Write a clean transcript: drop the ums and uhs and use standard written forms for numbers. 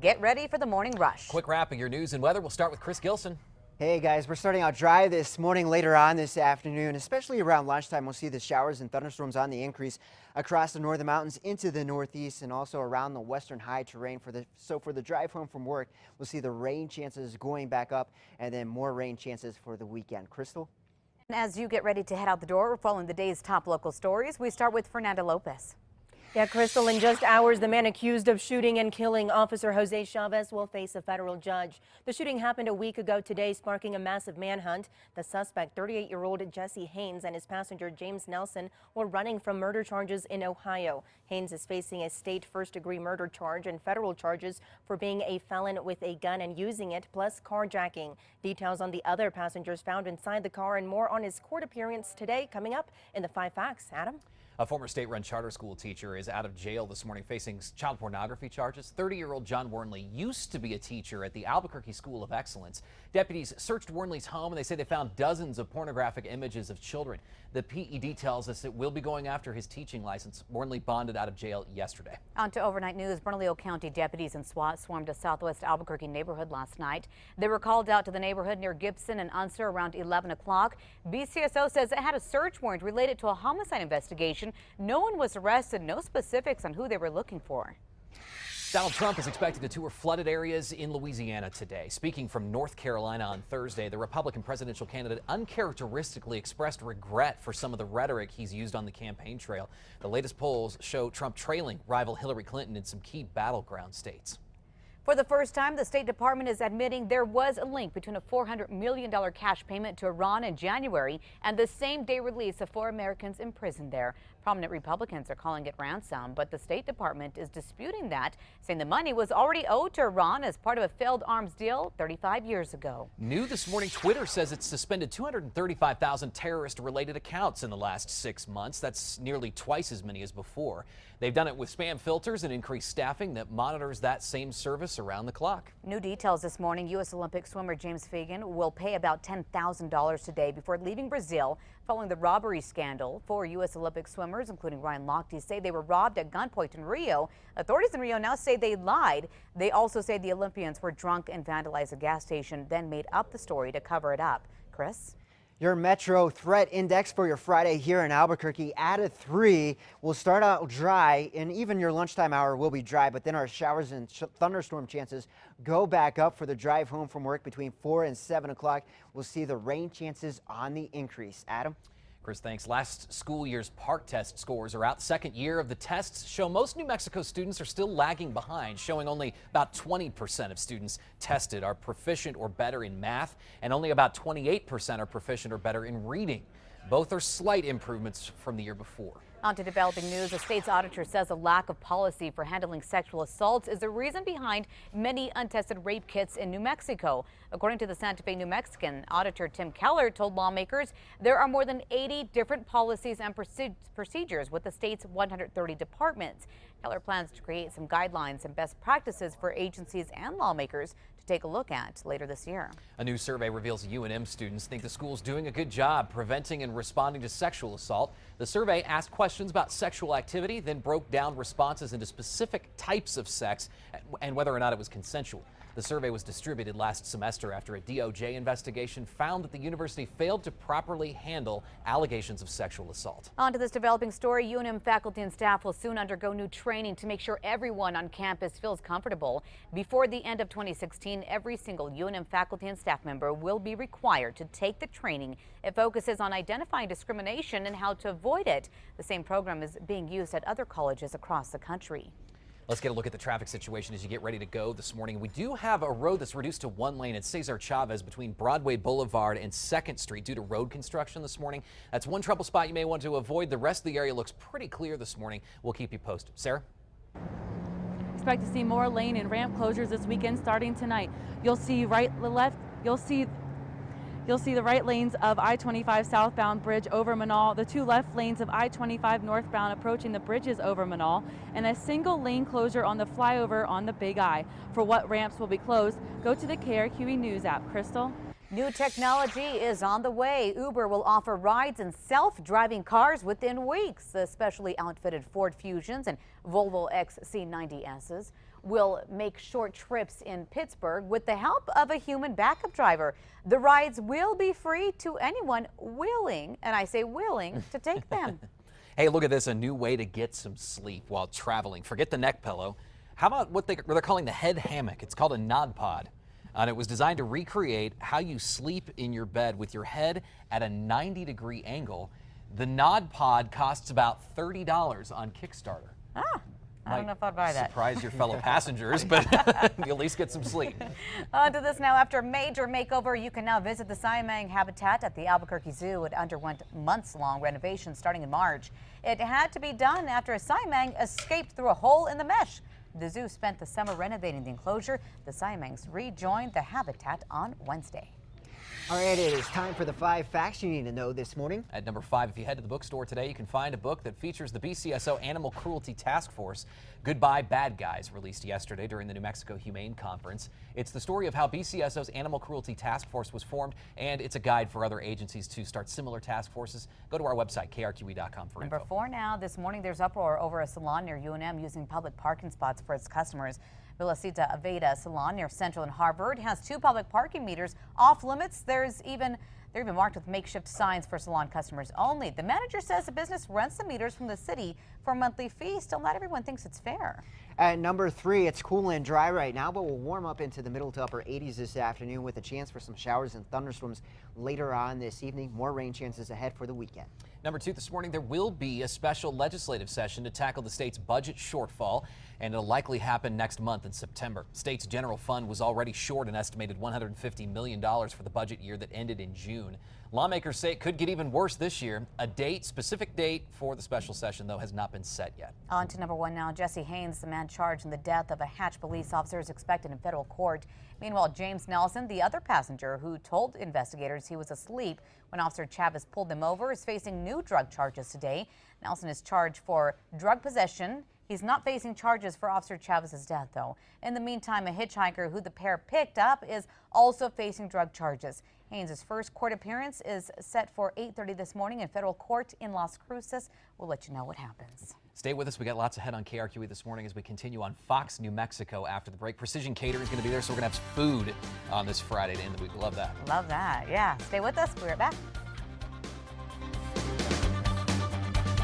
Get ready for the morning rush. Quick wrap of your news and weather. We'll start with Chris Gilson. Hey guys, we're starting out dry this morning. Later on this afternoon, especially around lunchtime, we'll see the showers and thunderstorms on the increase across the northern mountains into the northeast and also around the western high terrain. For the drive home from work, we'll see the rain chances going back up and then more rain chances for the weekend. Crystal? And as you get ready to head out the door, we're following the day's top local stories. We start with Fernanda Lopez. Yeah, Crystal, in just hours, the man accused of shooting and killing Officer Jose Chavez will face a federal judge. The shooting happened a week ago today, sparking a massive manhunt. The suspect, 38-year-old Jesse Haynes, and his passenger James Nelson were running from murder charges in Ohio. Haynes is facing a state first-degree murder charge and federal charges for being a felon with a gun and using it, plus carjacking. Details on the other passengers found inside the car and more on his court appearance today coming up in the 5 Facts. Adam? A former state-run charter school teacher is out of jail this morning facing child pornography charges. 30-year-old John Wornley used to be a teacher at the Albuquerque School of Excellence. Deputies searched Wornley's home and they say they found dozens of pornographic images of children. The PED tells us it will be going after his teaching license. Wornley bonded out of jail yesterday. On to overnight news. Bernalillo County deputies and SWAT swarmed a southwest Albuquerque neighborhood last night. They were called out to the neighborhood near Gibson and Unser around 11 o'clock. BCSO says it had a search warrant related to a homicide investigation. No one was arrested. No specifics on who they were looking for. Donald Trump is expected to tour flooded areas in Louisiana today. Speaking from North Carolina on Thursday, the Republican presidential candidate uncharacteristically expressed regret for some of the rhetoric he's used on the campaign trail. The latest polls show Trump trailing rival Hillary Clinton in some key battleground states. For the first time, the State Department is admitting there was a link between a $400 million cash payment to Iran in January and the same-day release of 4 Americans imprisoned there. Prominent Republicans are calling it ransom, but the State Department is disputing that, saying the money was already owed to Iran as part of a failed arms deal 35 years ago. New this morning, Twitter says it's suspended 235,000 terrorist-related accounts in the last 6 months. That's nearly twice as many as before. They've done it with spam filters and increased staffing that monitors that same service around the clock. New details this morning. U.S. Olympic swimmer James Fagan will pay about $10,000 today before leaving Brazil following the robbery scandal. 4 U.S. Olympic swimmers, including Ryan Lochte, say they were robbed at gunpoint in Rio. Authorities in Rio now say they lied. They also say the Olympians were drunk and vandalized a gas station, then made up the story to cover it up. Chris? Your Metro Threat Index for your Friday here in Albuquerque at a 3. We'll start out dry, and even your lunchtime hour will be dry, but then our showers and thunderstorm chances go back up for the drive home from work between 4 and 7 o'clock. We'll see the rain chances on the increase. Adam? Chris, thanks. Last school year's PARCC test scores are out. Second year of the tests show most New Mexico students are still lagging behind, showing only about 20% of students tested are proficient or better in math, and only about 28% are proficient or better in reading. Both are slight improvements from the year before. On to developing news. The state's auditor says a lack of policy for handling sexual assaults is the reason behind many untested rape kits in New Mexico. According to the Santa Fe New Mexican, Auditor Tim Keller told lawmakers there are more than 80 different policies and procedures with the state's 130 departments. Keller plans to create some guidelines and best practices for agencies and lawmakers to take a look at later this year. A new survey reveals UNM students think the school's doing a good job preventing and responding to sexual assault. The survey asked questions about sexual activity, then broke down responses into specific types of sex and whether or not it was consensual. The survey was distributed last semester after a DOJ investigation found that the university failed to properly handle allegations of sexual assault. On to this developing story. UNM faculty and staff will soon undergo new training to make sure everyone on campus feels comfortable. Before the end of 2016, every single UNM faculty and staff member will be required to take the training. It focuses on identifying discrimination and how to avoid it. The same program is being used at other colleges across the country. Let's get a look at the traffic situation as you get ready to go this morning. We do have a road that's reduced to 1 lane at Cesar Chavez between Broadway Boulevard and 2nd Street due to road construction this morning. That's one trouble spot you may want to avoid. The rest of the area looks pretty clear this morning. We'll keep you posted. Sarah? Expect to see more lane and ramp closures this weekend starting tonight. You'll see You'll see the right lanes of I-25 southbound bridge over Manal, the 2 left lanes of I-25 northbound approaching the bridges over Manal, and a single lane closure on the flyover on the Big I. For what ramps will be closed, go to the KRQE News app. Crystal? New technology is on the way. Uber will offer rides in self-driving cars within weeks. The specially outfitted Ford Fusions and Volvo XC90Ss will make short trips in Pittsburgh with the help of a human backup driver. The rides will be free to anyone willing, and I say willing, to take them. Hey, look at this, a new way to get some sleep while traveling. Forget the neck pillow. How about what they're calling the head hammock? It's called a Nod Pod. And it was designed to recreate how you sleep in your bed with your head at a 90-degree angle. The Nod Pod costs about $30 on Kickstarter. I don't know if I'd buy that. Surprise your fellow passengers, but you at least get some sleep. On to this now. After a major makeover, you can now visit the Siamang habitat at the Albuquerque Zoo. It underwent months-long renovations starting in March. It had to be done after a Siamang escaped through a hole in the mesh. The zoo spent the summer renovating the enclosure. The Siamangs rejoined the habitat on Wednesday. All right, it is time for the 5 facts you need to know this morning. At number 5, if you head to the bookstore today, you can find a book that features the BCSO Animal Cruelty Task Force. Goodbye Bad Guys, released yesterday during the New Mexico Humane Conference. It's the story of how BCSO's Animal Cruelty Task Force was formed, and it's a guide for other agencies to start similar task forces. Go to our website, KRQE.com, for info. Number 4 now. This morning, there's uproar over a salon near UNM using public parking spots for its customers. Villasita Aveda Salon near Central and Harvard has 2 public parking meters off limits. They're even marked with makeshift signs for salon customers only. The manager says the business rents the meters from the city for a monthly fee. Still, not everyone thinks it's fair. At number 3, it's cool and dry right now, but we'll warm up into the middle to upper 80s this afternoon with a chance for some showers and thunderstorms later on this evening. More rain chances ahead for the weekend. Number 2, this morning there will be a special legislative session to tackle the state's budget shortfall, and it'll likely happen next month in September. State's general fund was already short an estimated $150 million for the budget year that ended in June. Lawmakers say it could get even worse this year. A specific date for the special session, though, has not been set yet. On to number 1 now. Jesse Haynes, the man charged in the death of a Hatch police officer, is expected in federal court. Meanwhile, James Nelson, the other passenger who told investigators he was asleep when Officer Chavez pulled them over, is facing new drug charges today. Nelson is charged for drug possession. He's not facing charges for Officer Chavez's death, though. In the meantime, a hitchhiker who the pair picked up is also facing drug charges. Haynes' first court appearance is set for 8:30 this morning in federal court in Las Cruces. We'll let you know what happens. Stay with us. We got lots ahead on KRQE this morning as we continue on Fox, New Mexico after the break. Precision Catering is going to be there, so we're going to have food on this Friday to end the week. Love that. Love that. Yeah. Stay with us. We're right back.